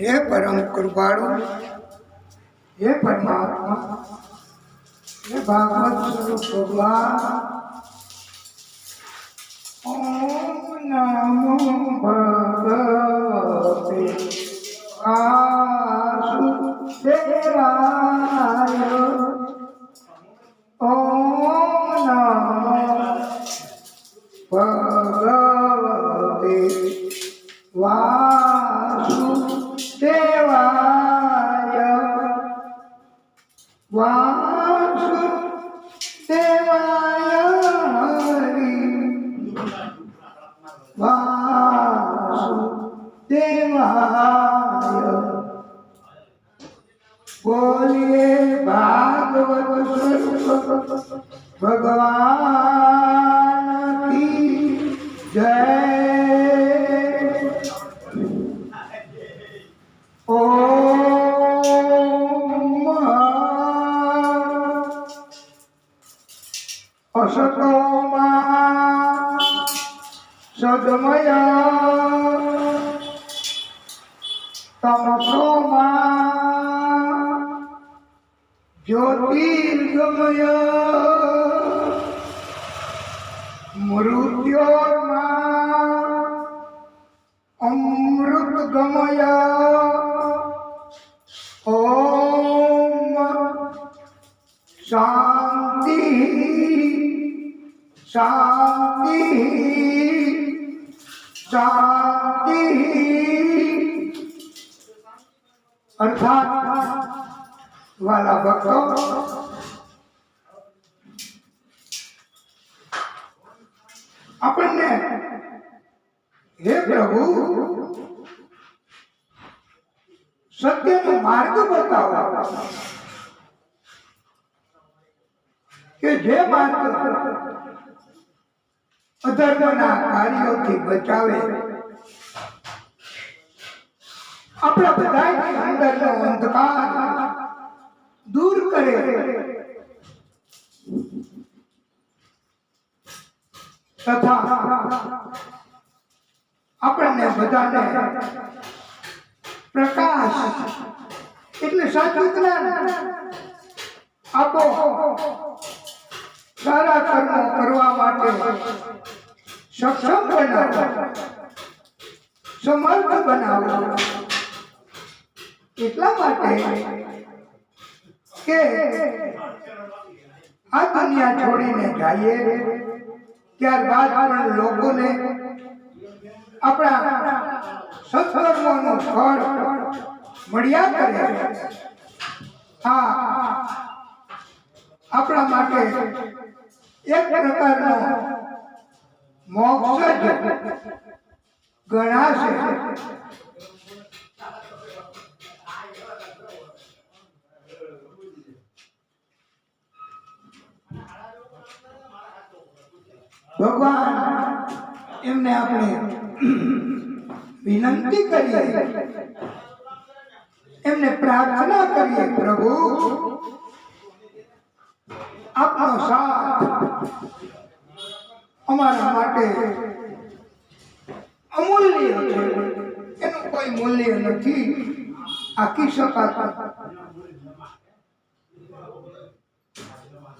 हे परम कृपाणु, हे परमात्मा, हे भागवत स्वरूप भगवान। ओम नमो भगवते वासुदेवाय। ओम नमो भगवते वासुदेवाय। वासुदेवाय हरि वासुदेवाय। बोलिए भागवत स्वरूप भगवान की जय। ओम असतो मा सद्मय तमसो मा ज्योतिर्गमय मृत्योर्मा अमृतगमय। ओम शांति शांति शांति। अर्थात वाला भक्तों, अपने हे प्रभु सत्य નો માર્ગ બતાવો કે જે માર્ગ અધર્મના કાર્યોથી બચાવે, આપણા બધાની અંદરનો અંધકાર દૂર કરે, તથા આપણને બધાને પ્રકાશ એટલે સાચું જ્ઞાન આપો, સારા કર્મો કરવા માટે સક્ષમ બનાવો, સમર્થ બનાવો। એટલા માટે કે આ દુનિયા છોડીને જઈએ ત્યારબાદ પણ લોકોને આપણા સત્કર્મોનું ફળ મળ્યા કરે। હા, આપણા માટે એક પ્રકારનો મોક્ષ જ ગણાશે। ભગવાન એમને આપણે વિનંતી કરીએ, એમને પ્રાર્થના કરીએ, પ્રભુ આપનો સાથ અમારા માટે અમૂલ્ય છે, એનું કોઈ મૂલ્ય નથી આંકી શકાતું।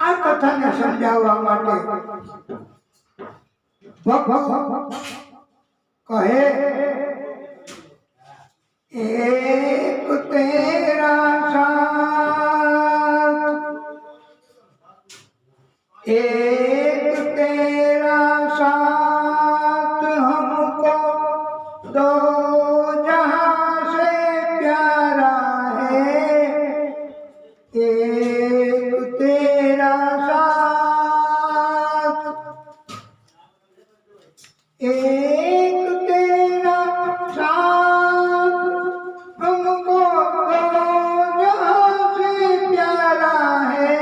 આ કથાને સમજાવવા માટે ભગવાન કહે, એક તેરા સાથ, एक तेरा साथ हमको दो जहां से प्यारा है। एक तेरा साथ, एक तेरा साथ हमको दो जहां से प्यारा है।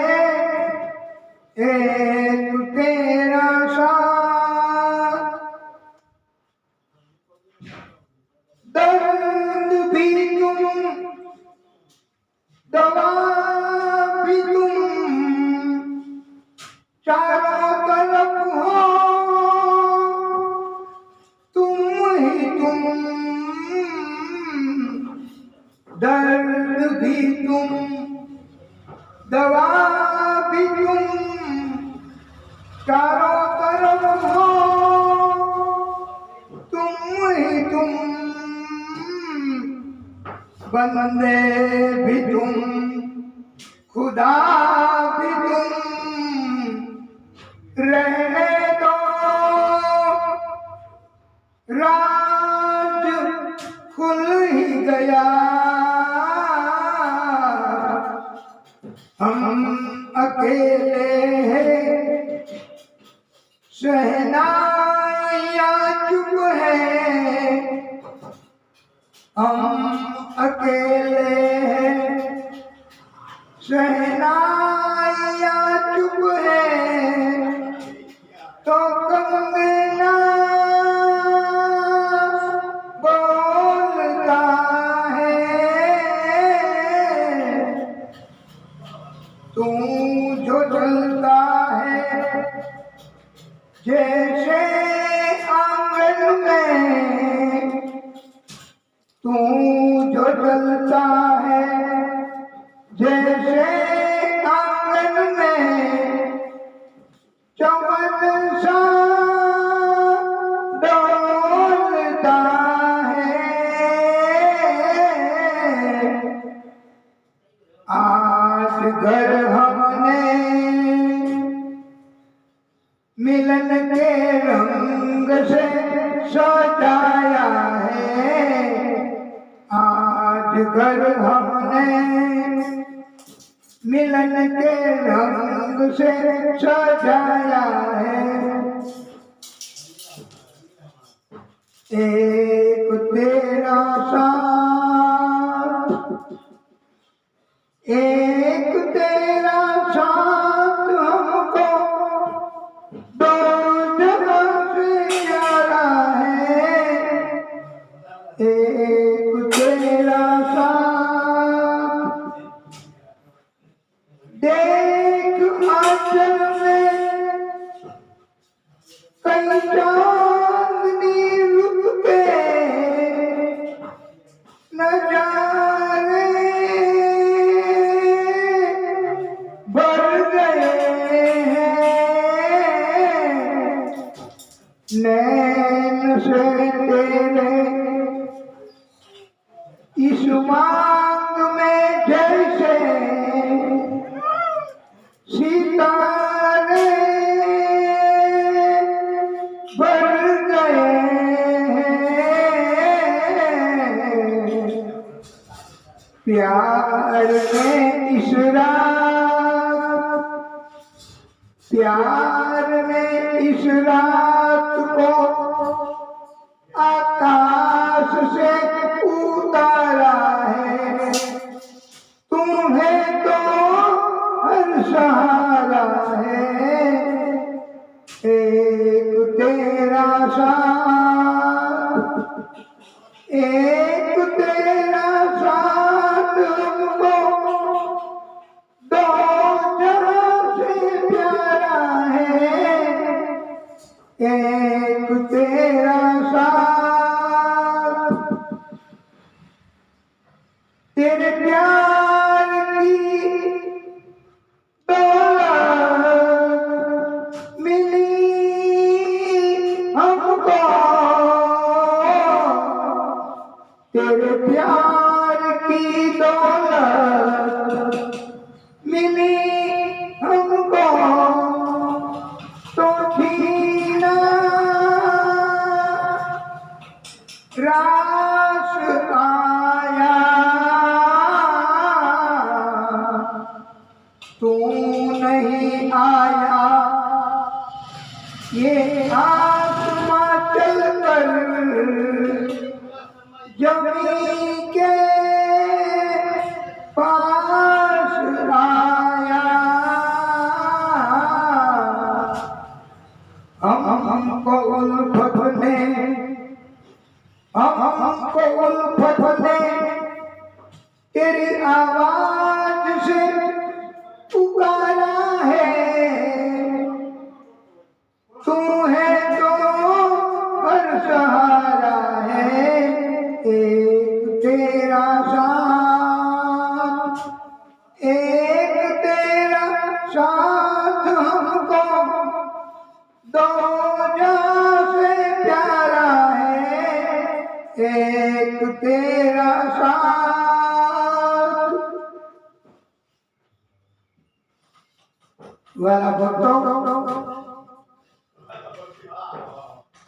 एक तेरा साथ, दर्द भी तुम, दवा भी तुम, चारों तरफ हो तुम ही तुम। दर्द भी तुम, दवा भी तुम, चारों तरफ हो तुम ही तुम, बंदे भी तुम, खुदा भी तुम, रहने दो राज खुल ही गया, हम अकेले हैं, शहनाइयाँ चुप है, हम अकेले हैं, शहनाइयाँ चुप है, तो कंगना बोलता है, तू जो चलता है जैसे आंगन में, तू जो चलता है जैसे आंगन में, चमन सा डोलता है, आज घर हमने मिलन के रंग से सजाया है, आज घर हमने मिलन के रंग से सजाया है, एक तेरा साथ, एक तेरा साथ हमको दो जगह से प्यारा है, एक तेरा साथ, देख आंचल में कई चांदनी रुक के नजारे भर गए हैं, नैन से तेरे इस मांग में जैसे सितारे भर गए हैं, प्यार में इस रात, प्यार में इस रात को आकाश से उतारा है, तुम्हें तो हर सहारा है, एक तेरा साथ, एक तेरा साथ हमको दो जहां से प्यारा है, एक तेरा साथ, तेरे प्यार की दौलत मिली हमको, तेरे प्यार की दौलत मिली हमको, तो छीना रास आया, तू नहीं आया, ये आसमां चल कर जमीन के पास आया, हमको उल्फत ने, हमको उल्फत ने तेरी आवाज से पुकारा है, तू है तो हर सहारा है, एक तेरा साथ, एक तेरा साथ। वाला भक्तों,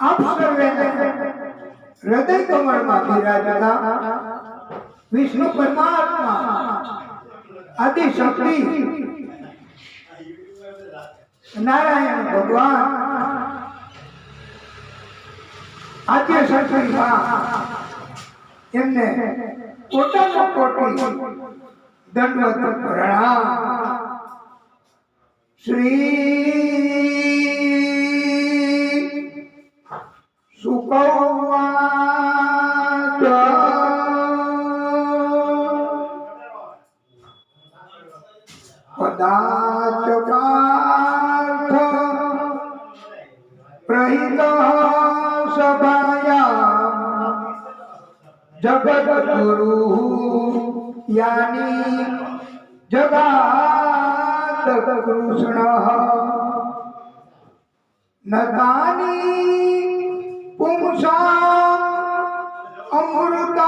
आप सर्वे हृदय कमल में विराजता विष्णु परमात्मा आदि शक्ति नारायण भगवान आद्य शक्ति मां एमने कोटानो कोटी दंडवत प्रणाम। श्री सुकौवाद पदाच पार्थ प्रहित सभाया जगत गुरु यानी जगात कृष्ण नतानि पुंसा अमृतायनानि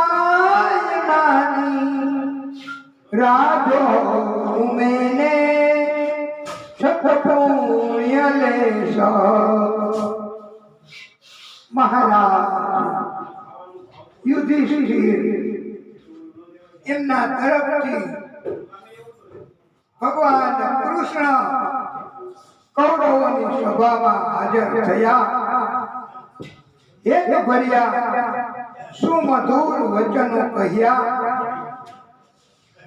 राजो मेने शतपुण्यलेश। महाराज युधिष्ठिर એમના તરફથી ભગવાન કૃષ્ણ કૌરવોની સભામાં હાજર થયા। એક ભર્યા સુમધુર વચનો કહ્યા।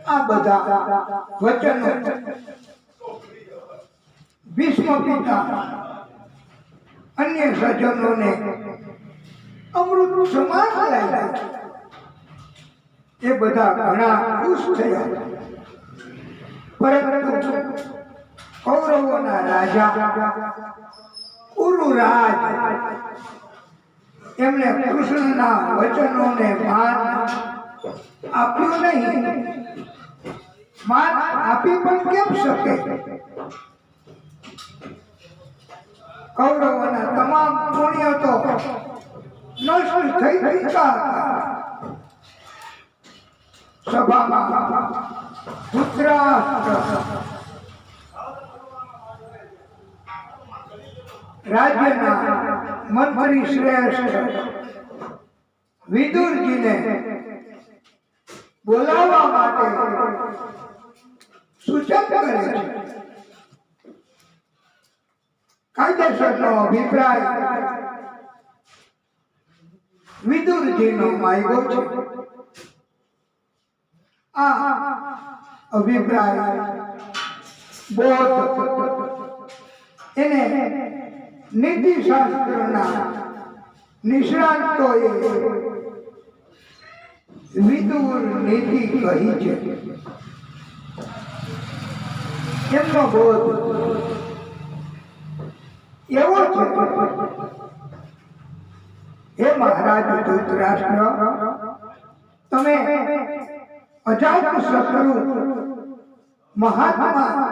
આ બધા વચનો ભીષ્મ પિતા અન્ય સજ્જનોને અમૃત સમાન લાગ્યા। એ બધા ઘણા ખુશ થયા, પરંતુ કૌરવોના રાજા કુરુરાજ એમણે કૃષ્ણના વચનોને માન આપ્યું નહીં। માન આપી પણ કેમ શકે? કૌરવોના તમામ પુણ્ય તો નષ્ટ થઈ ચૂક્યા હતા। સભામાં ધૃતરાષ્ટ્ર રાજ્યના મંત્રી શ્રેષ્ઠ વિદુરજીને બોલાવવા માટે સૂચન કરે છે। કાયદેસરનો અભિપ્રાય વિદુરજીનો માગ્યો છે। આ અભિપ્રાય બોધ એને નીતિશાસ્ત્રના નિષ્ણાંતોએ વિદુર નીતિ કહી છે। એમનો બોધ એવો છે, હે મહારાજ ધૃતરાષ્ટ્ર, તમે અજાત શત્રુ મહાત્મા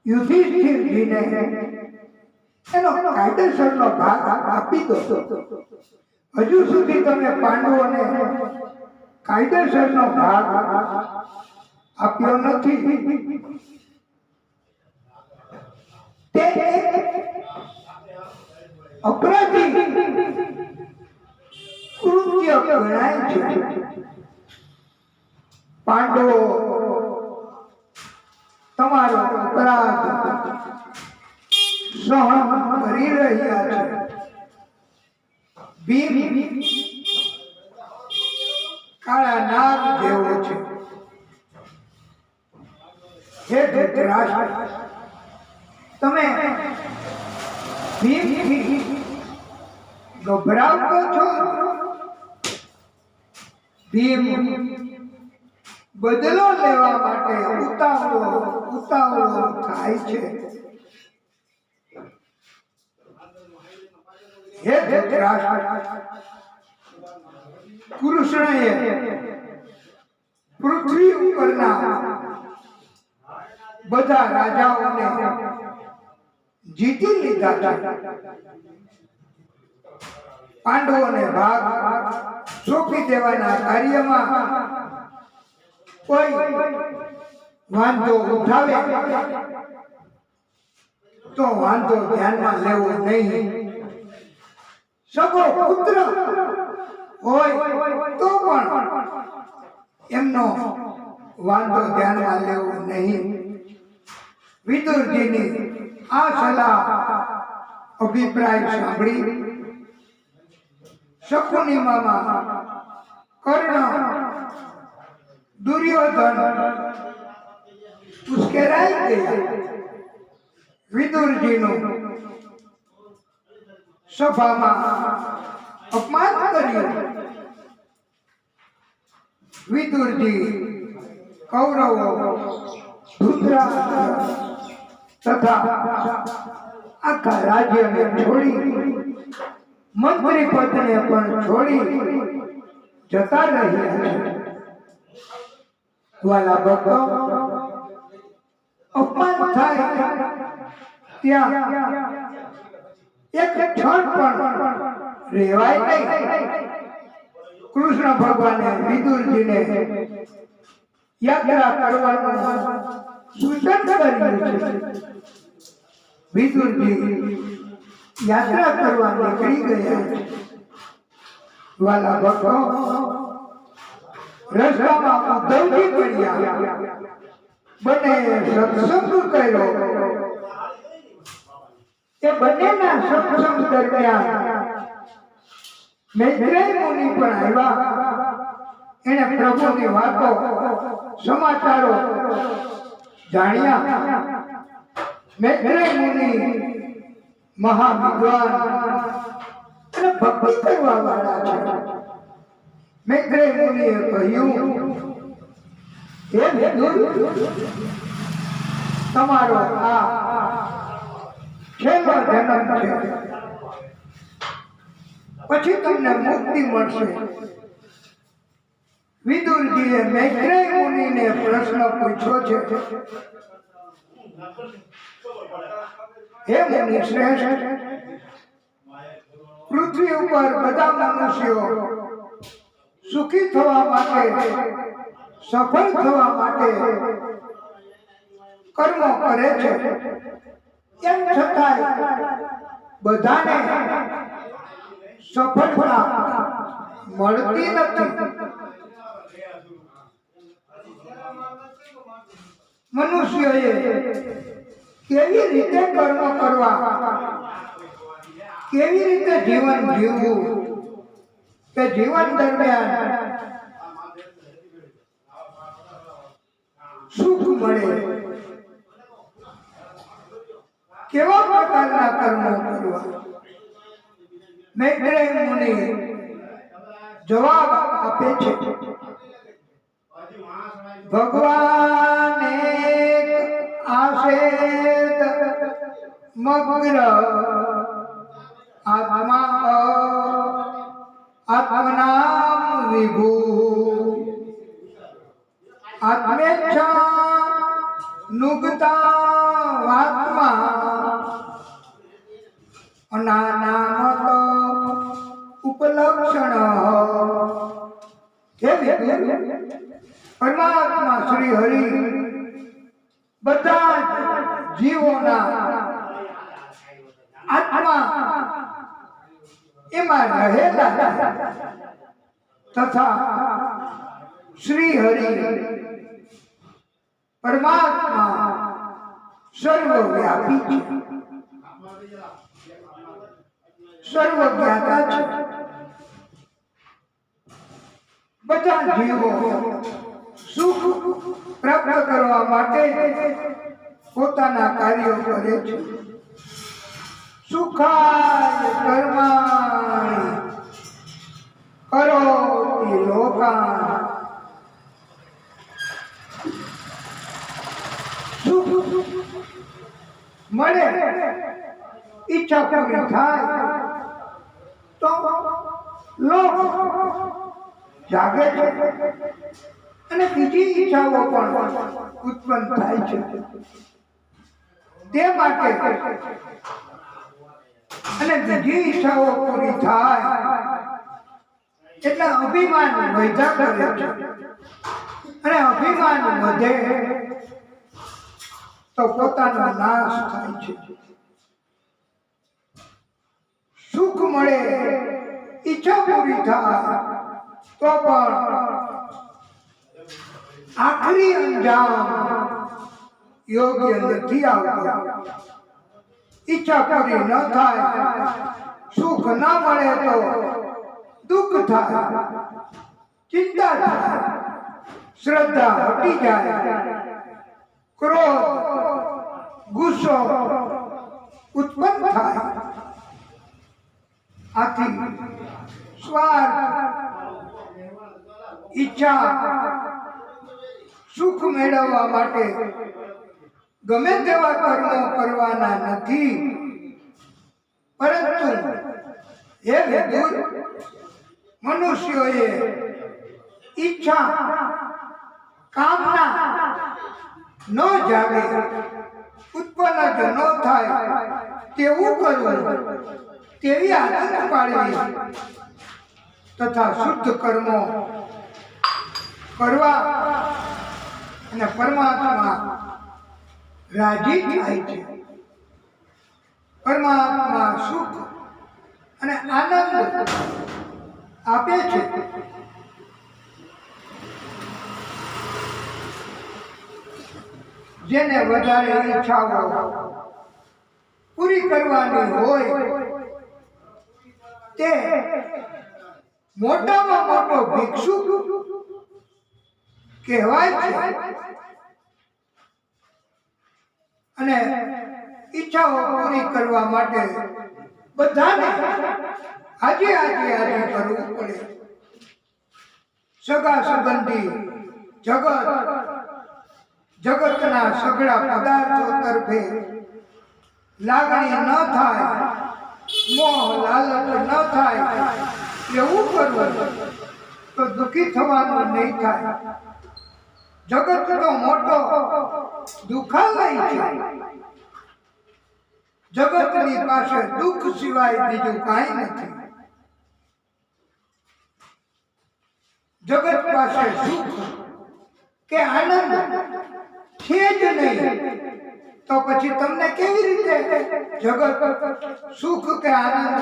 યુધિષ્ઠિરજીને એનો કાયદેસરનો ભાગ આપી દો। હજુ સુધી તમે પાંડવોને કાયદેસરનો ભાગ આપ્યો નથી। તે અપરાધી કૃત્ય ગણાય છે। પાંડવો તમારો અપરાધ સહન કરી રહ્યા છે। ભીમ કાળા નાગ જેવો છે। હે ધૃતરાષ્ટ્ર, તમે ભીમથી ગભરાવતો છો? ભીમ બદલો લેવા માટે ઉતાવળો થાય છે। હે ધૃતરાષ્ટ્ર, કૃષ્ણએ પૃથ્વી ઉપરના બધા રાજાઓને જીતી લીધા છે। પાંડવોને ભાગ સોંપી દેવાના કાર્યમાં કોઈ વાંધો ઉઠાવે તો વાંધો ધ્યાનમાં લેવો નહીં. સગો પુત્ર હોય તો પણ એમનો વાંધો ધ્યાનમાં લેવો નહીં. વિદુરજીની આ સલાહ અભિપ્રાય સાંભળી શકુની મામા કર્ણ દુર્યોધન ઉશ્કેરાઈ ગયા. વિદુરજીનું સભામાં અપમાન કર્યું. વિદુરજી કૌરવો ધૃતરાષ્ટ્ર તથા આખા રાજ્યને છોડી મંત્રી પદને પણ છોડી જતા રહ્યા છે. વાલા ભક્તો, અપમાન થાય ત્યાં એક ક્ષણ પણ રહેવાય નહીં. કૃષ્ણ ભગવાને વિદુરજીને યાત્રા કરવાનું સૂચન કર્યું છે. વિદુરજી યાત્રા કરવા નીકળી ગયા. વાલા ભક્તો, રસ્તામાં ઉદ્ધવજી પડ્યા. બંને સત્સંગ કર્યો. એ બંનેના સત્સંગ દરમિયાન મૈત્રેય મુનિ પણ આવ્યા. એને પ્રભુની વાતો સમાચારો જાણ્યા. મૈત્રેય મુનિ મહાવિદ્વાન અને ભક્તિ કરવા વાળા છે. મૈત્રેય મુનિએ કહ્યું, હે વિદુર, તમારો આ છેલ્લો જન્મ છે, પછી તમને મુક્તિ મળશે. વિદુરજીએ મૈત્રેય મુનિને પ્રશ્ન પૂછ્યો છે, હે મુનિ શ્રેષ્ઠ, પૃથ્વી ઉપર બધા મનુષ્યો સુખી થવા માટે, સફળ થવા માટે કર્મો કરે છે. એમ છતાંય બધાને સફળતા મળતી નથી. મનુષ્યોએ કેવી રીતે કર્મ કરવા, કેવી રીતે જીવન જીવવું કે જીવન દરમિયાન સુખ મળે, કેવા પ્રકારના કર્મો કરવા. મૈત્રેય મુનિ જવાબ આપે છે, ભગવાને આશેત મગ્ર આત્મા આત્મનામ વિભુ આત્મેચ્છા નુગતા આત્મા અનાનામત ઉપલક્ષણ. પરમાત્મા શ્રી હરિ બધા જીવોના આત્મા એમાં રહેલા તથા શ્રી હરિ પરમાત્મા સર્વવ્યાપી છે, સર્વજ્ઞાતા છે. બધા જીવો સુખ પ્રાપ્ત કરવા માટે પોતાના કાર્યો કરે છે. સુખાય કર્માણિ કરોતિ લોકાન. સુખ મળે, ઈચ્છા પૂરી થાય તો લોક જાગે છે અને બીજી ઈચ્છાઓ પણ ઉત્પન્ન થાય છે. તે માટે અને બીજી ઈચ્છાઓ પૂરી થાય એટલે અભિમાન વધ્યા કરે છે અને અભિમાન વધે તો પોતાનો નાશ થાય છે. સુખ મળે, ઈચ્છા પૂરી થાય તો પણ આખરી અંજામ યોગ્ય નથી આવતો. ઈચ્છા પૂરી ન થાય, સુખ ન મળે તો દુઃખ થાય, ચિંતા થાય, શ્રદ્ધા હટી જાય, ક્રોધ ગુસ્સો ઉત્પન્ન થાય. આથી સ્વાર્થ ઈચ્છા સુખ મેળવવા માટે ગમે તેવા કર્મો કરવાના નથી, પરંતુ હે વિદુર, મનુષ્યોએ ઈચ્છા કામના ન જાગે, ઉત્પન્ન જ ન થાય તેવું કરવું, તેવી આદત પાડવી તથા શુદ્ધ કર્મો કરવા અને પરમાત્મા રાજી થાય છે. પરમાત્મા સુખ અને આનંદ આપે છે. જેને વધારે ઈચ્છાઓ પૂરી કરવાની હોય તે મોટામાં મોટો ભિક્ષુ કહેવાય છે. અને ઈચ્છાઓ પૂરી કરવા માટે બધાને આજે કરવું પડે. સગા સંબંધી જગતના સગળા પદાર્થો તરફે લાગણી ન થાય, મોહ લાલચ ન થાય એવું કરવું તો દુઃખી થવાનું નહીં થાય. જગત તો મોટો દુઃખાલય છે. જગતની પાસે દુઃખ સિવાય બીજું કાંઈ નથી. જગત પાસે સુખ કે આનંદ છે જ નહીં, તો પછી તમને કેવી રીતે જગત સુખ કે આનંદ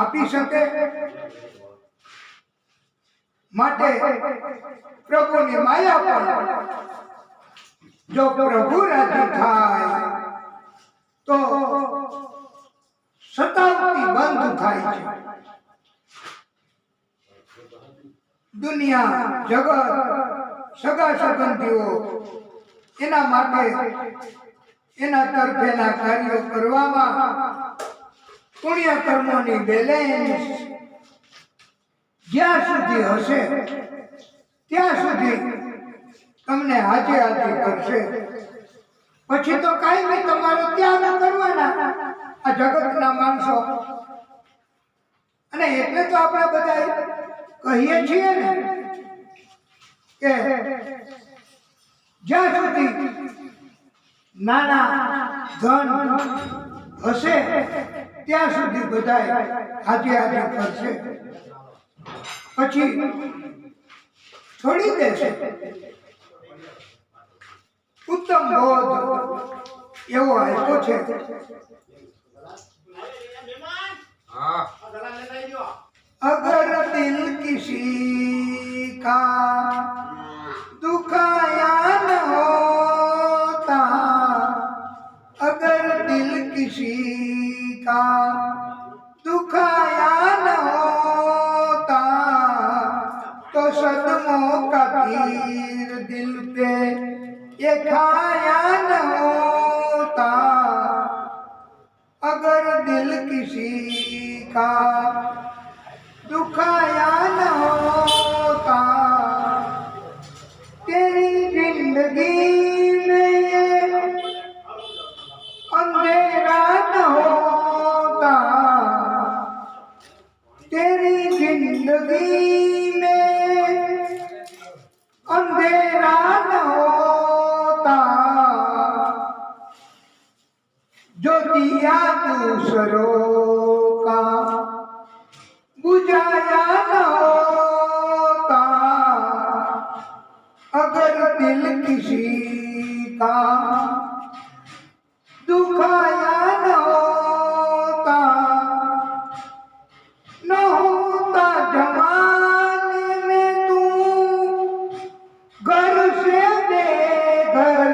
આપી શકે? માટે પ્રભુની માયા પણ જો પ્રભુ રાજી થાય તો સતાવતી બંધ થાય છે. દુનિયા, જગત, સગા સંબંધીઓ એના માટે એના તરફેના કાર્યો કરવામાં પુણ્ય કર્મોની બેલેન્સ જ્યાં સુધી હશે ત્યાં સુધી તમને હાજે કરશે. પછી તો કાંઈ તમારો ત્યાગ કરવાના આ જગતના માણસો. અને એટલે તો આપણે બધા કહીએ છીએ ને કે જ્યાં સુધી નાના ધન હશે ત્યાં સુધી બધા હાજે કરશે, પછી છોડી દેશે. ઉત્તમ બોધ એવો આપ્યો છે. अगर दिल किसी का दुखाया न होता, अगर दिल किसी का दुखाया न होता, तो सदमों का तीर दिल पे ये खाया न होता. अगर दिल किसी का दुखाया न होता, तेरी जिंदगी में ये अंधेरा न होता, तेरी जिंदगी में अंधेरा न होता. जो दिया दूसरों किसी का दुखाया न होता जमाने में तू घर से बेघर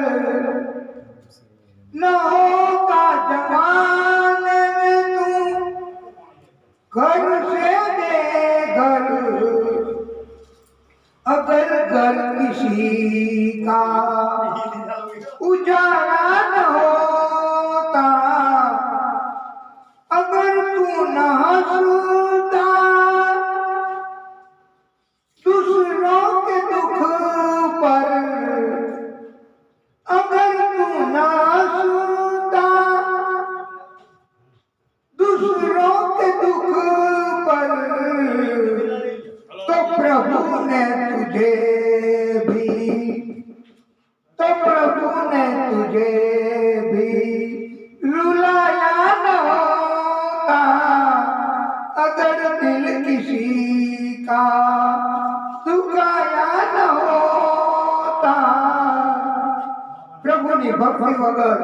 न होता जमाने में तू घर से बेघर अगर घर किसी का उजाला न होता अगर तू न हंसता दूसरों के दुख पर अगर तू न हंसता दूसरों के दुख पर तो प्रभु ने तुझे भी रुलाया न होता अगर दिल किसी का दुखाया न होता। प्रभुની ભક્તિ વગર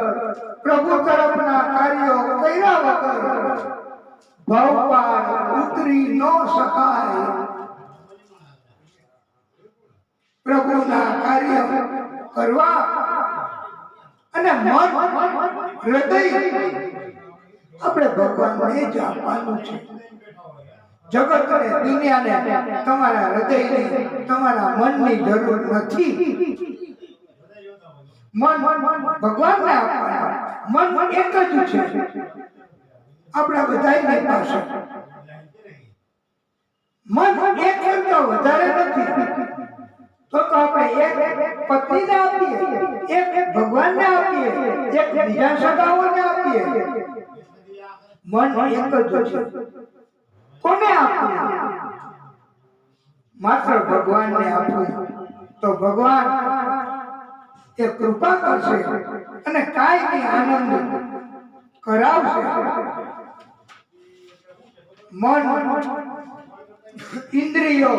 પ્રભુ તરફના કાર્યો કર્યા વગર ભવ પાર ઉતરી ન શકાય। પ્રભુના કાર્ય કરવા અને મન હૃદય આપણે ભગવાનને જ આપવાનું છે। જગતને દુનિયાને તમારા હૃદયની તમારા મનની જરૂર નથી। મન ભગવાનને આપવાનું મન એક જ છે આપણા બધાની પાસે। મન એક કરતા વધારે નથી તો આપણે એક પત્નીને આપીએ એક ભગવાનને આપીએ એક બીજા સગાઓને આપીએ। મન એક જ છે કોને આપવું માત્ર ભગવાનને આપવું તો ભગવાન એ કૃપા કરશે અને કાયમી આનંદ કરાવશે। મન ઇન્દ્રિયો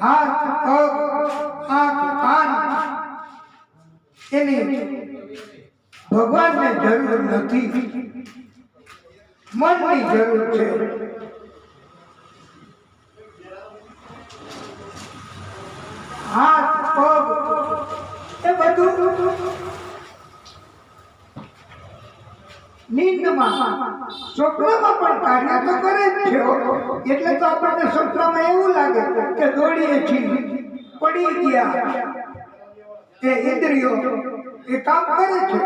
हाथ पग आंख कान एनी भगवान ने जरूर नहीं मन की जरूर है। हाथ पग ए बधु नींद में स्वप्न में पण कार्य तो करे એટલે તો આપણને સ્વપ્નમાં એવું લાગે કે દોડીએ છીએ પડી ગયા એ ઇન્દ્રિયો એ કામ કરે છે।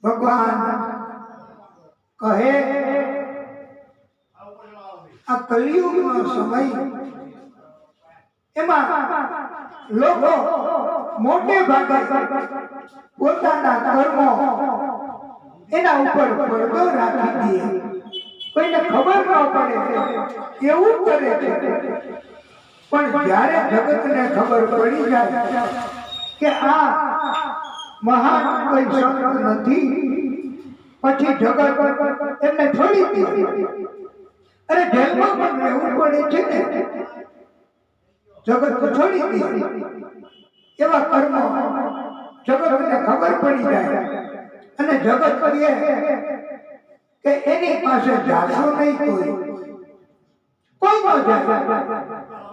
ભગવાન કહે આ કલિયુગનો સમય એમાં લોકો મોટે ભાગે પોતાના કર્મો એના ઉપર પડદો રાખી દે કોઈને ખબર ન પડે એવું કરે છે। પણ જ્યારે જગતને ખબર પડી જાય કે આ મહાન કોઈ સંત નથી પછી જગત એમને છોડી દે। અરે જેલમાં પણ રહેવું પડે છે ને જગત તો છોડી દે એવા કર્મો જગતને ખબર પડી જાય અને જગત કહે કે એની પાસે જાશો નહીં કોઈ ન જાય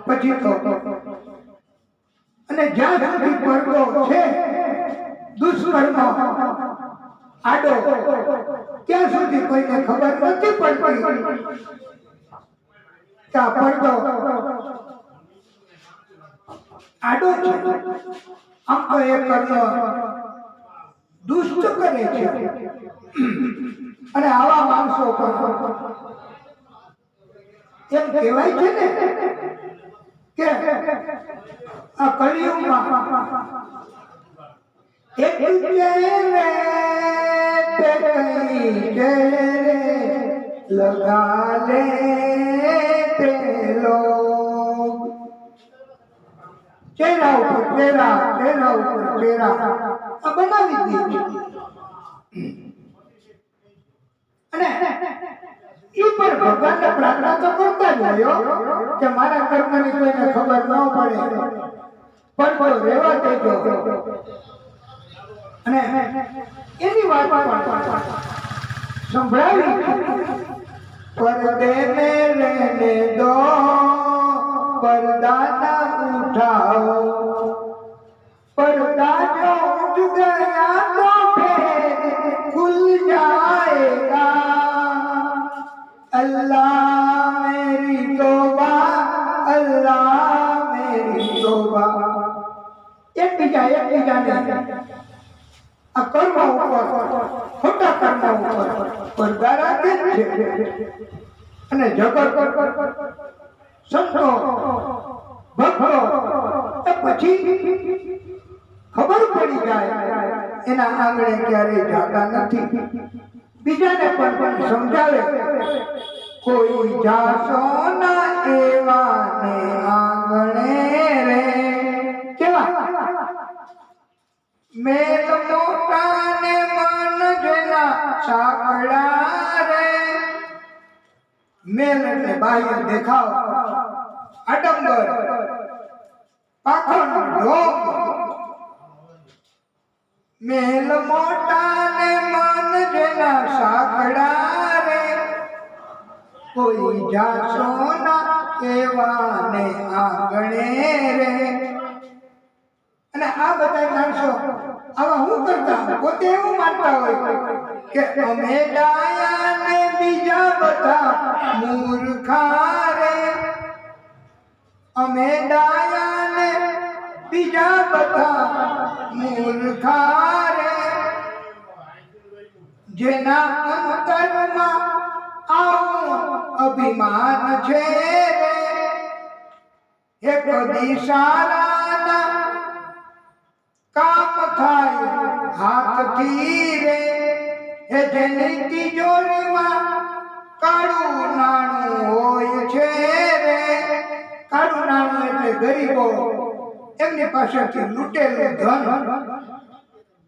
પછી તો અને જ્યાં સુધી પડદો છે દુષ્કર્મ આડો ત્યાં સુધી કોઈને ખબર નથી પડતી કે આ પડદો આડો છે આમ તો એ કર્મ દુષ્ટ કરે છે અને આવા માણસો પર એમ કહેવાય છે ને કે આ કલિયુગમાં એક ચહેરે पे कई चेहरे लगा लेते लोग। चेहरा ऊपर चेहरा, चेहरा ऊपर चेहरा આ બનાવી દીધી અને એ પણ ભગવાનને પ્રાર્થના તો કરતા જ હોય કે મારા કર્મની કોઈને ખબર ન પડે, પણ તો રહેવા દેજો. અને એની વાત પણ સંભળાવી, पर्दे में रहने दो, पर्दा न उठाओ, पर्दा जो उठ गया तो फिर खुल जाएगा. अल्लाह मेरी तौबा, अल्लाह मेरी तौबा. એકબીજાને આ કર્મ ઉપર, ખોટા કર્મ ઉપર પડદા રાખે છે. અને જગત સંતો ભક્તો પછી ખબર પડી જાય એના આંગણે ક્યારેય જાતા નથી. બીજાને પણ સમજાવે, કોઈ જાશો ના એવાને આંગણે રે. કેવા મેલ મોટા ને મન જેના સાંકળા રે. મેલ એટલે બાહ્ય દેખાવ, આડંબર, પાખંડ, ઢોંગ. મેલ મોટા ને મન જેના સાંકળા રે, કોઈ જાશો ના એવાને આંગણે રે. અને આ બધા માણસો આવા હું કરતા, પોતે એવું માનતા હોય કે અમે ડાયા ને બીજા બધા મૂર્ખા રે. અમે ડાયા ને બીજા બધા મૂર્ખા રે. જેના અંતરમાં આવું અભિમાન છે રે, એ કદી સારાના કામ થાય હાથથી રે. એ જેની તિજોરીમાં કાળું નાણું હોય છે રે. કાળું નાણું એટલે ગરીબો એમની પાસેથી લૂંટેલું ધન,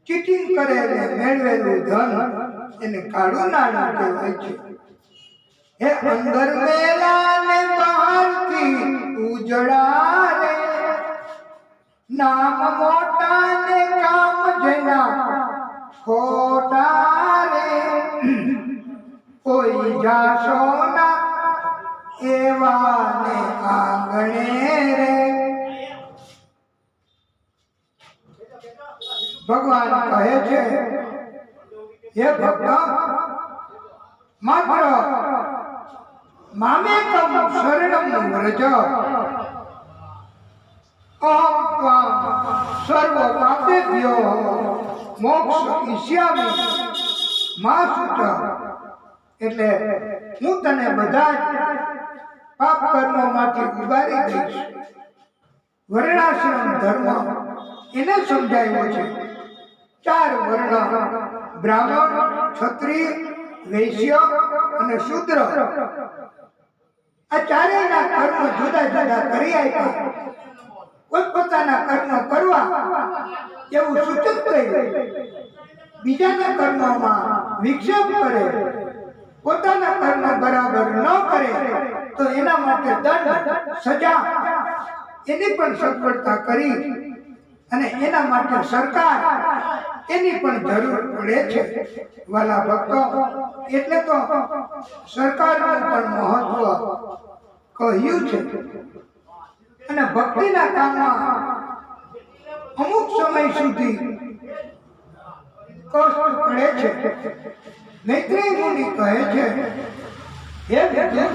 ચીટિંગ કરેલે મેળવેલું ધન એને કાળું નાણું કહેવાય છે. એ અંદર મેલા ને બહારથી ઉજળા રે. નામ મોટા ને કામ જેના ખોટા રે. કોઈ જાશો ના એવાને આંગણે રે. ભગવાન કહે છે, હે ભક્ત, માત્ર મામેકમ શરણમ વ્રજ, સર્વ પાપેભ્યો મોક્ષ ઈષ્યામિ મા શુચ. એટલે હું તને બધા પાપ કર્મોમાંથી ઉગારી દઈશ. વર્ણાશ્રમ ધર્મ એને સમજાવ્યો છે. 4 વર્ણ, બ્રાહ્મણ, ક્ષત્રિય, વૈશ્ય અને શૂદ્ર. આ ચારેયના કર્મ જુદા જુદા કરી આપ્યા. પોતપોતાના કર્મ કરવા એવું સૂચક કર્યું. બીજાના કર્મોમાં વિક્ષેપ કરે, પોતાના કર્મ બરાબર ન કરે તો એના માટે દંડ, સજા એની પણ સગવડતા કરી. અને એના માટે સરકાર એની પણ જરૂર પડે છે. વાલા ભક્તો, એટલે તો સરકારનું પણ મહત્વ કહ્યું છે. અને ભક્તિના કામમાં અમુક સમય સુધી કષ્ટ પડે છે. મૈત્રેય મુનિ કહે છે, હે વિદ્ય,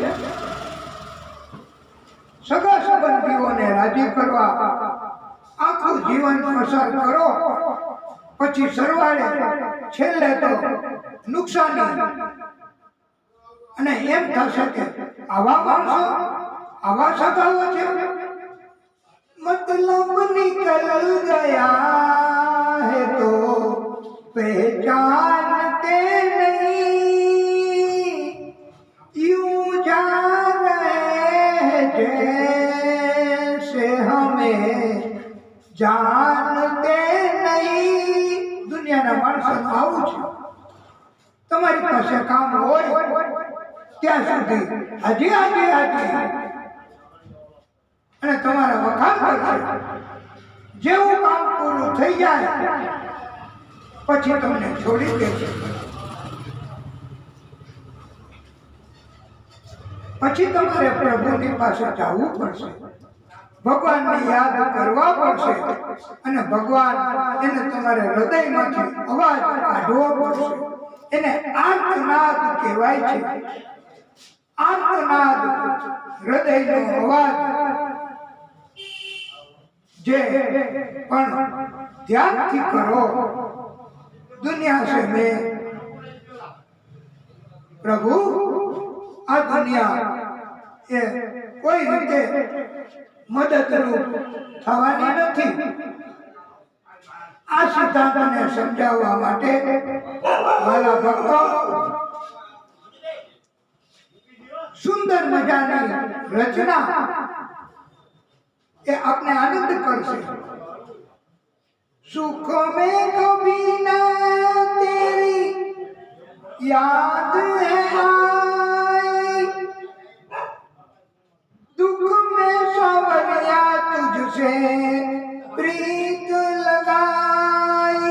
સગા સંબંધીઓને રાજી કરવા આખું જીવન પસાર કરો, પછી સરવાળે છેલ્લે તો નુકસાની. અને એમ થશે કે આવા માણસો, આવા સગાઓ છે, मतलब निकल गया है तो पहचानते नहीं, यूं जा रहे हैं जैसे हमें जानते नहीं. દુનિયાના માણસોનું આવું છે. તમારી પાસે કામ હોય ત્યાં સુધી હજી અને તમારા વખાણ કરશે. જેવું કામ પૂરું થઈ જાય પછી તમને છોડી દેશે. પછી તમારે પ્રભુની પાસે જવું પડશે, ભગવાનને યાદ કરવા પડશે અને ભગવાન એને તમારે હૃદયમાંથી અવાજ કાઢવો પડશે. એને આર્તનાદ કહેવાય છે. આર્તનાદ હૃદયનો અવાજ. જે પણ ધ્યાનથી કરો, દુનિયા સે મેં પ્રભુ, આ દુનિયા એ કોઈ રીતે મદદરૂપ થવાની નથી. આ સિદ્ધાંતને સમજાવવા માટે વાલા ભક્તો સુંદર મજાની રચના એ આપને આનંદ કરશે. સુખ में कभी ना तेरी याद है आई, दुख में सावरिया तुझसे प्रीत लगाई.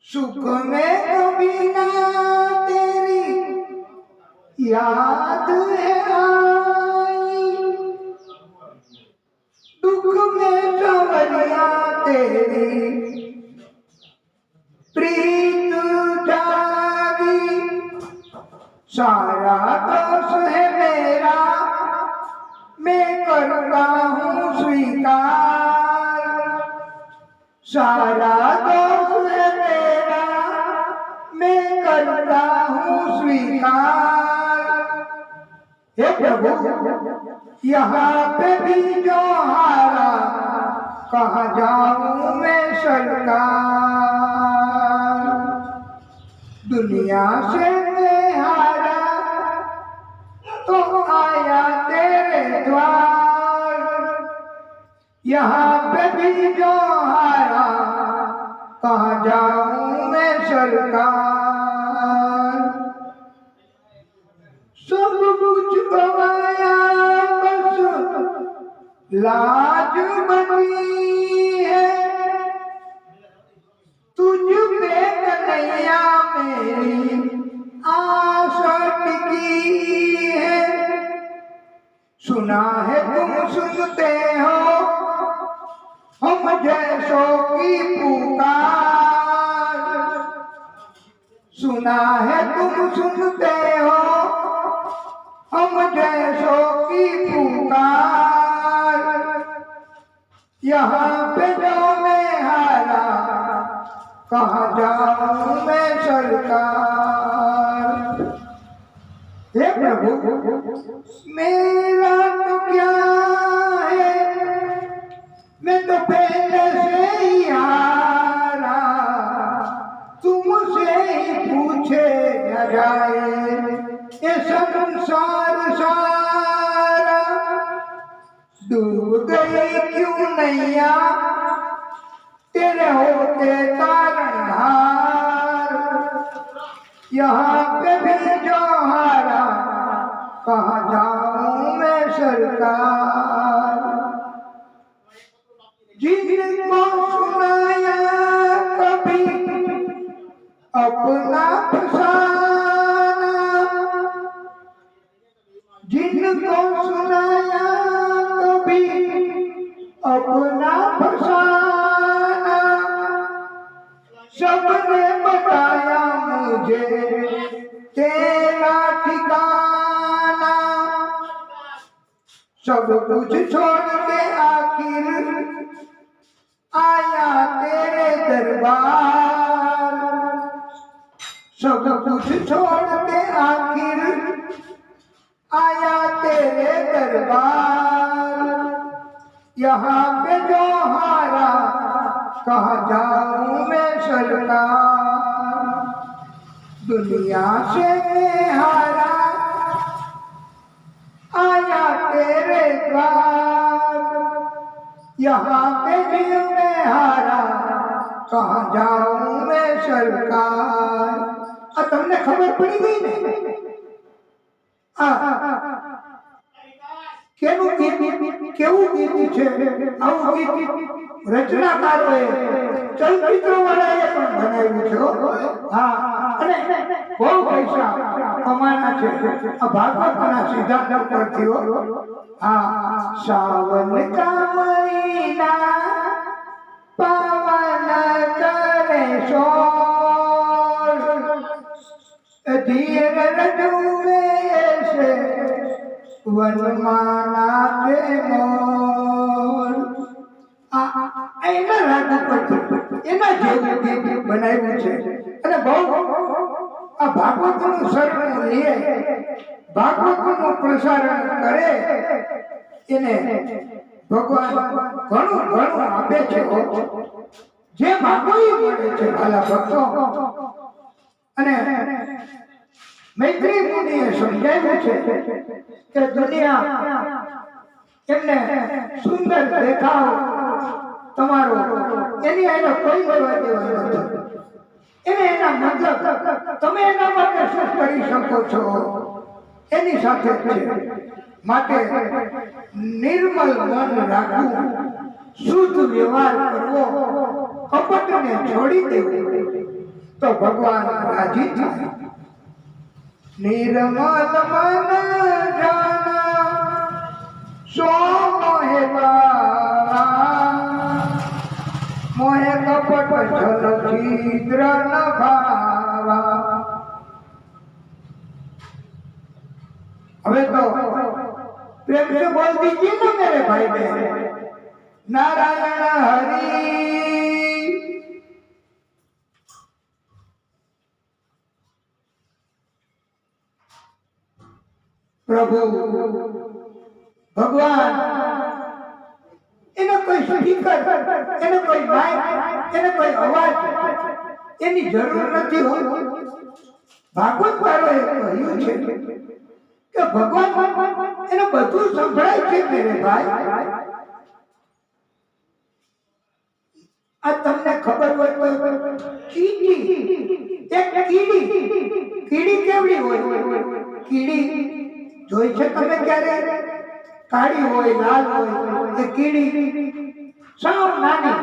सुख में कभी ना तेरी याद है आई, दुख में सावरिया तेरी प्रीत जागी. सारा दोष है मेरा, मैं करता हूँ स्वीकार. सारा दोष है मेरा, मैं करता हूँ स्वीकार. हे प्रभु, यहाँ पे भी जो हारा, कहाँ जाऊं मैं सरकार. दुनिया से मैं हारा तो आया तेरे द्वार. यहाँ पे भी जो हारा, कहाँ जाऊं मैं सरकार. सब कुछ गवाया बस लाज बनी है, तुझ पे कन्हैया मेरी आशा टिकी है. सुना है तुम सुनते हो हम जैसों की पुकार. सुना है तुम सुनते हो हम जैसों की पुकार. यहाँ पे जो मैं हारा, कहाँ जाऊं मैं सरकार. हे प्रभु, मेरा तो क्या है, मैं तो पहले से ही हारा. तुमसे ही पूछे न जाए ये संसार सारा. डूब गई क्यों नैया तेरे होते तारनहार. यहाँ पे भी जो हारा, कहाँ जाऊं मैं सरकार. जिनको सुनाया कभी अपना फसाना, जिनको सुनाया कभी अपना फसाना, सबने बताया मुझे तेरा ठिकाना. सब कुछ छोड़ के आखिर आया तेरे दरबार. सब कुछ छोड़ के आखिर आया तेरे दरबार. यहाँ पे जो हारा, कहाँ जाऊं मैं सरकार. दुनिया से मैं हारा आया तेरे द्वार. यहाँ पे भी मैं हारा, कहाँ जाऊं मैं सरकार. આ તમને ખબર પડી ગઈ ને કેવું ગીત છે આવું ગીત રચનાકારોએ ચલચિત્રો વાળાએ પણ બનાવ્યું છે હા અને બહુ પૈસા કમાના છે આ ભાગવતના સિદ્ધાંત પરથી હા સાવન કા મહિના પાવન કરે શોર ધીર રજુએ છે વનમાના તે મોર એના રાગ પરથી એના જેવું ગીત બનાવ્યું છે અને બહુ આ ભાગવતનું શરણ લે ભાગવતનું પ્રસારણ કરે એને ભગવાન ઘણું ઘણું આપે છે જે માગો એ મળે છે ભાલા ભક્તો અને મૈત્રી મુનિએ સમજાવ્યું છે કે દુનિયા એમને સુંદર દેખાવ તમારો એની એને કોઈ લેવા દેવા નથી એને એના મતલબ તમે એના માટે શું કરી શકો છો એની સાથે છે માટે નિર્મલ મન રાખવું શુદ્ધ વ્યવહાર કરવો કપટને છોડી દેવું તો ભગવાન રાજી થાય નિર્મલ મન જાના સો મોહે કપટ છલ છિદ્ર ન ભાવા હવે તો प्रेम से बोल दीजिए ना मेरे भाई बहन नारायण हरि प्रभु भगवान એને કોઈ સ્પીકર એને કોઈ માઇક એને કોઈ અવાજ એની જરૂર નથી હોય ભાગવતકારોએ કહ્યું છે કે ભગવાન એને બધું સંભળાય છે મેરે ભાઈ આ તમને ખબર હોય તો કીડી એક કીડી કેવડી હોય કીડી જોઈ છે તમે ક્યારે કાળી હોય લાલ હોય એ કીડી સાવ નાની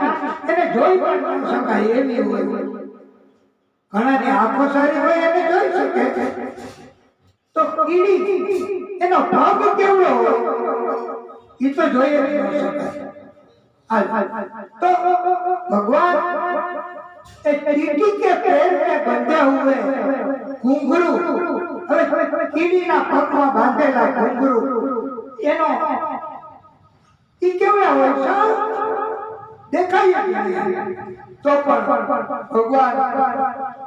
એને જોઈ પણ ન શકાય એવી હોય ઘણાની આંખો સારી હોય એને જોઈ શકે તો કીડી એનો ભાગ કેવડો હોય એ તો જોઈએ ન શકાય तो भगवान चीटी के पैर में बंधे हुए घुंघरू कीड़ी ना पग में बांधेला घुंघरू एनो ई केवड़ा होय साव देखाई तो भगवान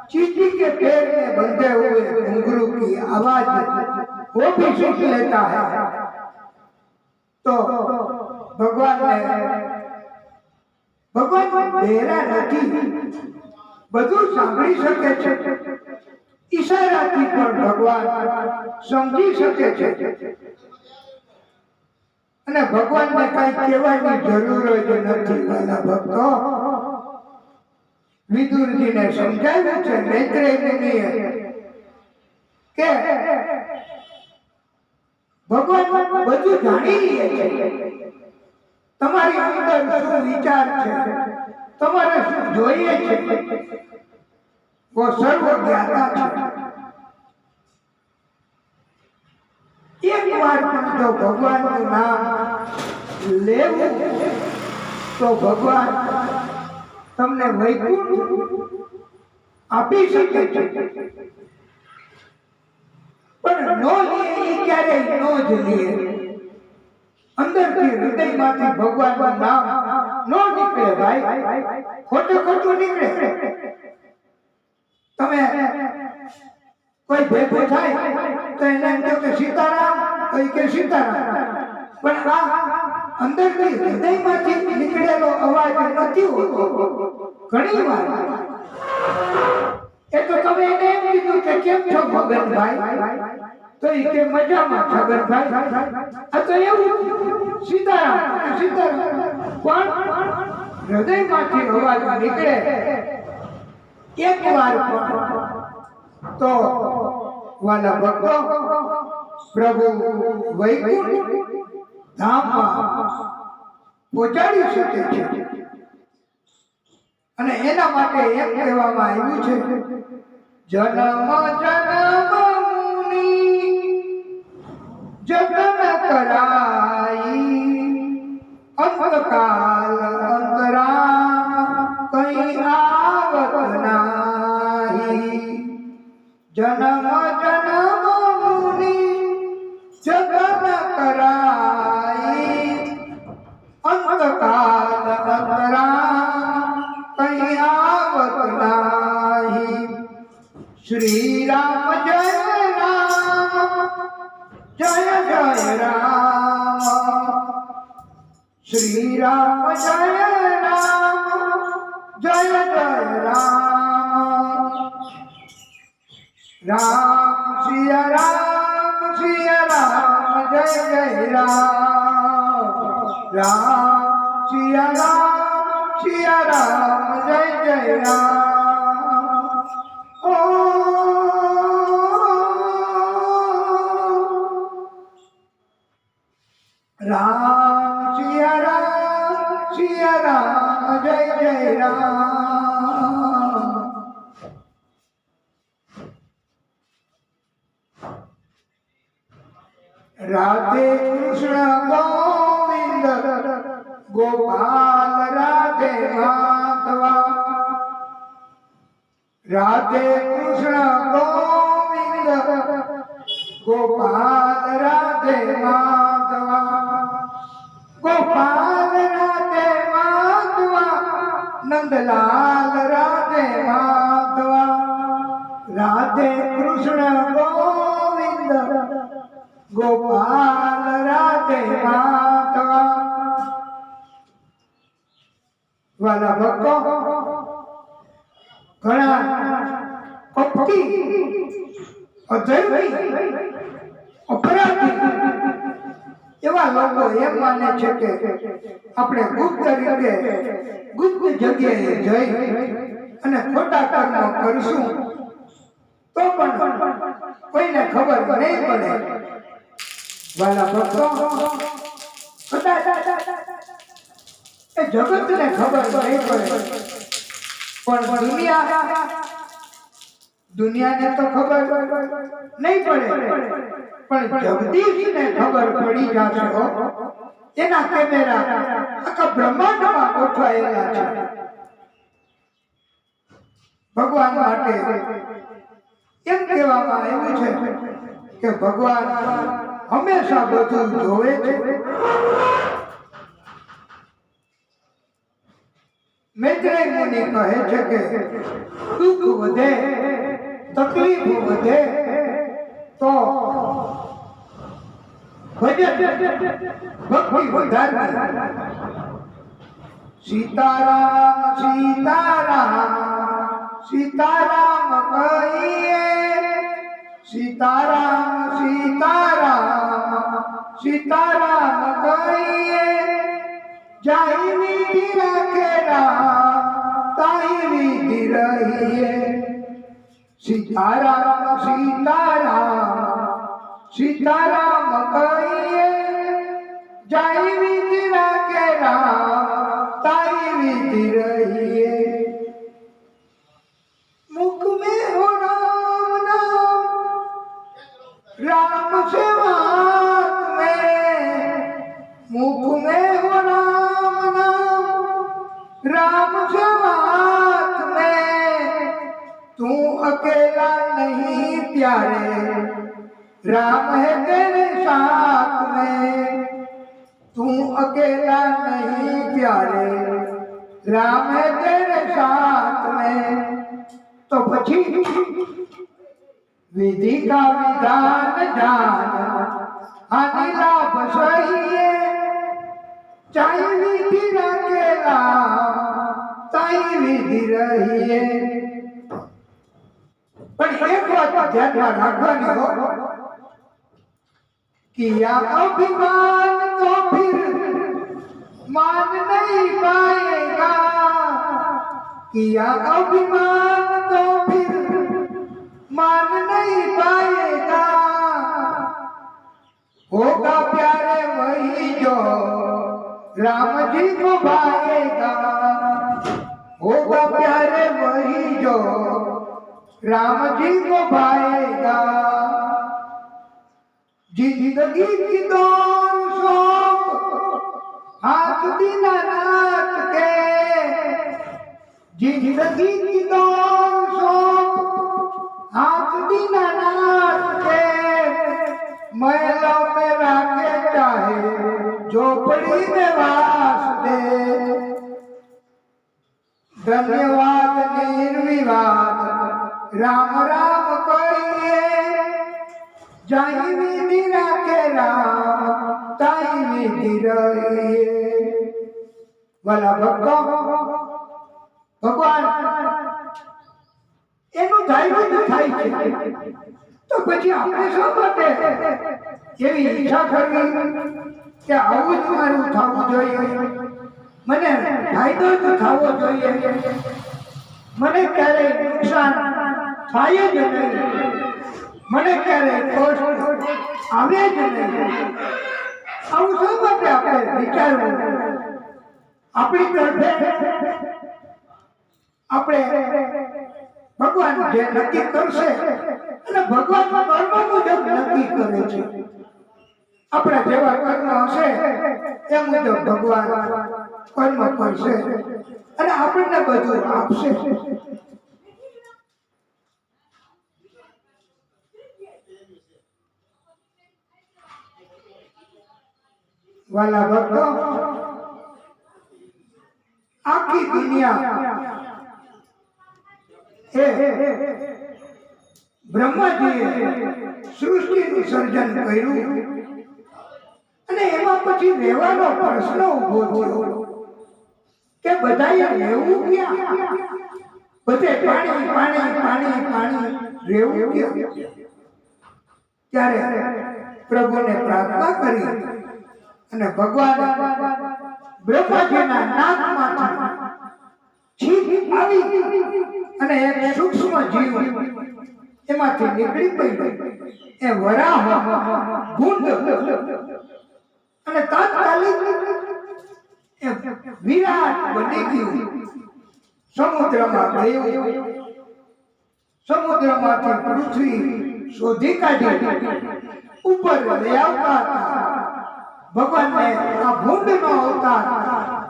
चीटी के पैर में बंधे हुए घुंघरू की आवाज वो भी सुन लेता है तो भगवान બેરા નથી બધું સાંભળી શકે છે ઈશારાથી પણ ભગવાન સમજી શકે છે અને ભગવાનને કઈ કહેવાની જરૂર જ નથી વાલા ભક્તો વિદુરજીને સમજાવ્યું છે મૈત્રેય મુનિએ કે ભગવાન બધું જાણી લે છે તમારી અંદર શું વિચાર છે તમારે શું જોઈએ છે वो सर्व ज्ञाता છે એક વાર પણ જો ભગવાનનું નામ લેવું તો ભગવાન તમને વૈકુંઠ આપી શકે છે પણ નો લે એ ક્યારેય નો જ લે અંદરથી હૃદયમાંથી ભગવાનનું નામ નો નીકળે ભાઈ ખોટું નીકળે તમે કોઈ ભેગો થાય તો એને એમ કે સીતારામ કોઈ કે સીતારામ પણ આ અંદરથી હૃદયમાંથી નીકળેલો અવાજ નથી હોતો ઘણી વાર એ તો તમે એને એમ કીધું કે કેમ છો મગનભાઈ તો એ કે મજામાં છગનભાઈ આ તો એવું સીતારામ પણ હૃદયમાંથી અવાજ નીકળે એક વાર તો વાલા ભક્તો પ્રભુ વૈકુંઠ ધામમાં પહોંચાડી શકે છે અને એના માટે એમ કહેવામાં આવ્યું છે જન્મ જન્મ મુનિ જતન કરાઈ અંતકાલ અંતરામ કઈ આવત નાહી જન્મ જન્મ મુનિ જતન કરાઈ અંતકાલ અંતરામ કઈ આવત નાહી શ્રી રામ જય જય રામ શ્રી રામ જય રામ રામ સિયા રામ જય રામ રામ સિયા રામ જય રામ ઓ રામ સિયા રામ જય રામ રાધે કૃષ્ણ ગોવિંદ ગોપાલ રાધે માધવા રાધે કૃષ્ણ ગોવિંદ ગોપાલ રાધે માધવા ગોપાલ રાધે માધવા નંદલાલ રાધે માધવા રાધે કૃષ્ણ ગોવિંદ ગોપાલ રાધે માધવા વાલા ભક્તો ઘણા કપટી અધર્મી અપરાધી એવા લોકો એમ માને છે કે આપણે ગુપ્ત રીતે ગુપ્ત જગ્યાએ જઈ અને ખોટા કર્મ કરશું તો પણ કોઈને ખબર નહીં પડે વાલા ભક્તો એ જગતને ખબર નહીં પડે પણ દુનિયાને તો ખબર નહીં પડે પણ જગદીશને ખબર પડી જશે એના કેમેરા આખા બ્રહ્માંડમાં ગોઠવાયેલા છે ભગવાન માટે એમ કહેવામાં આવ્યું છે કે ભગવાન હંમેશા બધું જોવે છે મૈત્રેય મુનિ કહે છે કે દુઃખ વધે તકલીફ વધે તો ભજન ભક્તિ વધારવી સીતારામ સીતારામ સીતારામ કહીએ સીતારામ સીતારામ સીતારામ કહીએ જાઈ વિધિ રાખે રામ તાઈ વિધિ રહીએ સીતારામ સીતારામ સીતારામ કહીએ જાઈ વિધિ રાખે રામ તાઈ વિધિ રહીએ मुख में हो राम नाम राम से बात में मुख में हो राम नाम राम से बात में तू अकेला नहीं प्यारे राम है तेरे साथ में तू अकेला नहीं प्यारे राम है तेरे साथ में तो પછી विधि का विधान जान हानि लाभ सही चाहे विधि रखेला ताई विधि रही पर एक बात ध्यान रखनी हो किया अभिमान तो फिर मान नहीं पाएगा किया अभिमान तो फिर मान नहीं पाएगा राम जी को भाएगा होगा प्यारे वही जो राम जी को भाएगा। जिंदगी की दौड़ सौंप हाथ दीनानाथ के, जिंदगी की दौड़ सौंप हाथ दीनानाथ के, महलों में राखे चाहे झोपड़ी में वास दे। धन्यवाद निर्विवाद राम राम कहिए, जाई विधि राखे राम ताई विधि रहिए। वाला भक्तो भगवान એનું ધાર્યું થાય છે તો પછી આપણે શા માટે એવી ઈચ્છા કરવી કે આવું જ મારું થવું જોઈએ, મને ફાયદો જ થવો જોઈએ, મને ક્યારેય નુકસાન થાય જ નહીં, મને ક્યારેય કષ્ટ આવે જ નહીં, આવું શા માટે આપણે વિચારવું? આપણી તરફે આપણે ભગવાન જે નક્કી કરશે અને ભગવાન કર્મ મુજબ નક્કી કરે છે. આપણા જેવા કર્મ હશે એ મુજબ ભગવાન કર્મ કરશે અને આપણને બધું આપશે. વાલા ભક્તો, આખી દુનિયા બ્રહ્માજીએ સૃષ્ટિનું સર્જન કર્યું અને એમાં પછી રહેવાનો પ્રશ્ન ઉભો થયો કે બધાએ રહેવું ક્યાં? બધે પાણી પાણી પાણી પાણી, રહેવું ક્યાં? ત્યારે પ્રભુને પ્રાર્થના કરી અને ભગવાન બ્રહ્માજીના નાકમાંથી છીપ આવી અને એક સૂક્ષ્મ જીવ એમાંથી નીકળી પડ્યો. એ વરાહ ભૂંડ અને તાત્કાલિક એ વિરાટ બની ગયું, સમુદ્રમાં ગયું. સમુદ્રમાંથી પૃથ્વી શોધી કાઢી ઉપર લઈ આવતા હતા. ભગવાનને આ ભૂંડનો અવતાર,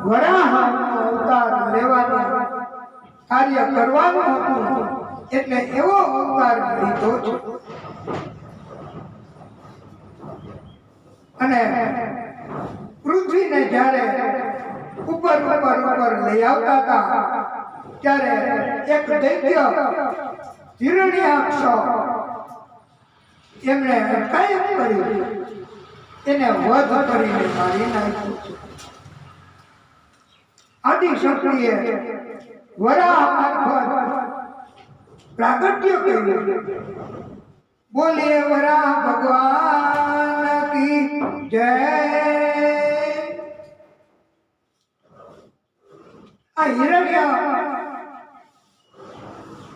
વરાહનો અવતાર લેવાનો કાર્ય કરવાનું હતું એટલે એવો અવતાર લીધો છે. અને પૃથ્વીને જ્યારે ઉપર ઉપર ઉપર લઈ આવતા હતા ત્યારે એક દૈત્ય હિરણ્યાક્ષ એમણે અટકાયત કરી, એને વધ કરીને મારી નાખ્યું છે. આદિશક્તિએ વરાહ મારફત પ્રાગટ્ય કર્યું. બોલીએ વરાહ ભગવાન કી જય. આ હિરણ્ય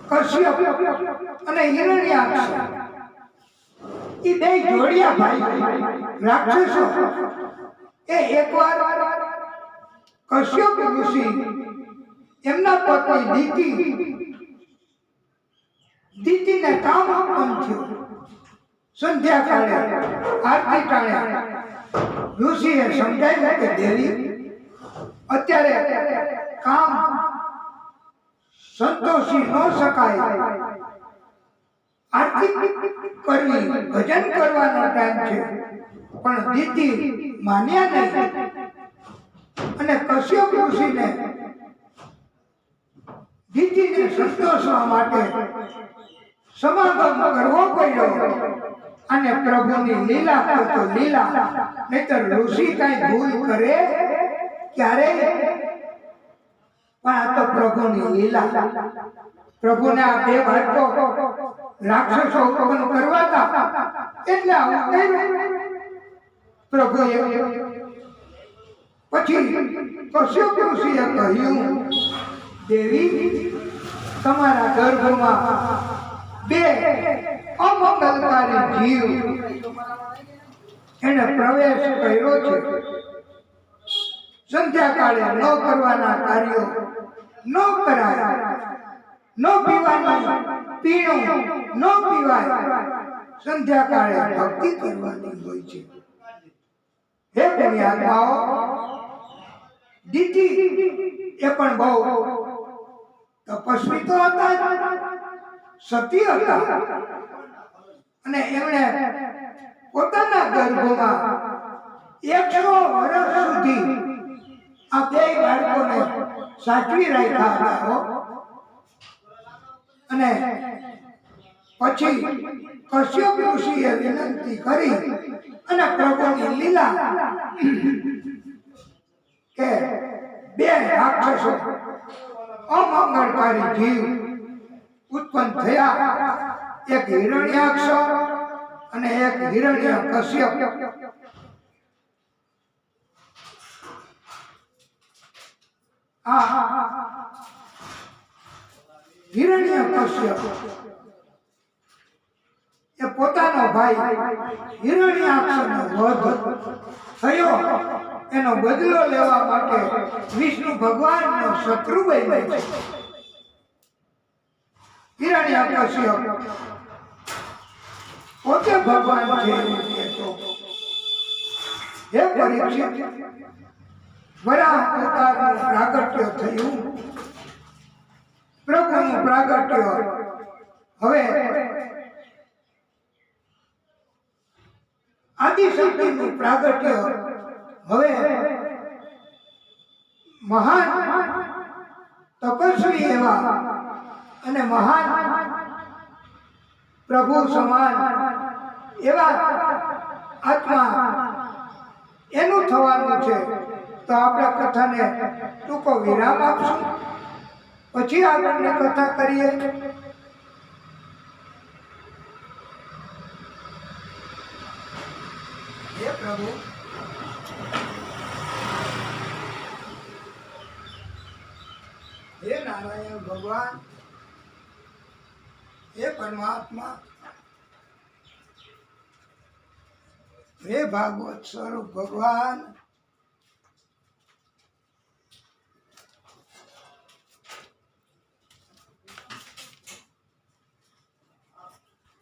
કશ્યપ અને હિરણ્યાક્ષ એ બે જોડિયા ભાઈ રાક્ષસો એ એકવાર કશ્યપ ઋષિ એમના પત્ની દીતીને કામ આપવાનું થયું. સંધ્યાકાળે આરતી ટાણે ઋષિએ સમજાવ્યું કે દેવી, અત્યારે કામ સંતોષી ન શકાય, આરતી કરવી, ભજન કરવાનો ટાઈમ છે. પણ દીતી માન્યા નહીં અને કશ્યપ ઋષિને દીતીને સંતોષવા માટે સમાગમ કરવો પડ્યો. અને પ્રભુની લીલા કરતો લીલા, નહીતર ઋષિ કઈ ભૂલ કરે ક્યારે? પણ આ તો પ્રભુની લીલા. પ્રભુને આ બે બાળકો રાક્ષસો ઉત્પન્ન કરવા હતા એટલે આવું કર્યું. પ્રભુએ પછી કશ્યપ ઋષિએ કહ્યું, દેવી, તમારા ગર્ભમાં બે અમંગલકારી જીવ એને પ્રવેશ કર્યો છે. સંધ્યાકાળે ન કરવાના કાર્યો ન કરાય, ન પીવાનું પીણું ન પીવાય, સંધ્યાકાળે ભક્તિ કરવાની હોય છે. હે પુણ્યાત્માઓ, દીદી એ પણ બહુ તપસ્વી તો હતા, સતી હતા, અને એમણે પોતાના ગર્ભમાં 100 વર્ષ સુધી આ બે બાળકોને સાચવી રાખ્યા હતા. અને પછી કશ્યપ ઋષિએ વિનંતી કરી અને પ્રભુની લીલા કે બે રાક્ષસો અમંગળકારી જીવ ઉત્પન્ન થયા, એક હિરણ્યાક્ષ અને એક હિરણ્યકશ્યપ. હિરણ્યકશ્યપ એ પોતાનો ભાઈ હિરણ્યાક્ષનો વધ થયો એનો બદલો લેવા માટે વિષ્ણુ ભગવાનનો શત્રુ બન્યો છે. હિરણ્યકશ્યપ પોતે ભગવાન છે એવું કહેતો. હે પરીક્ષિત, વરાહ અવતારનું પ્રાગટ્ય થયું, પ્રભુનું પ્રાગટ્ય. હવે આદિશક્તિનું પ્રાગટ્ય. હવે મહાન તપસ્વી એવા અને મહાન પ્રભુ સમાન એવા આત્મા એનું થવાનું છે. તો આપણે કથાને ટૂંકો વિરામ આપશું, પછી આગળની કથા કરીએ. હે પ્રભુ, હે નારાયણ ભગવાન, હે પરમાત્મા, હે ભાગવત સ્વરૂપ ભગવાન,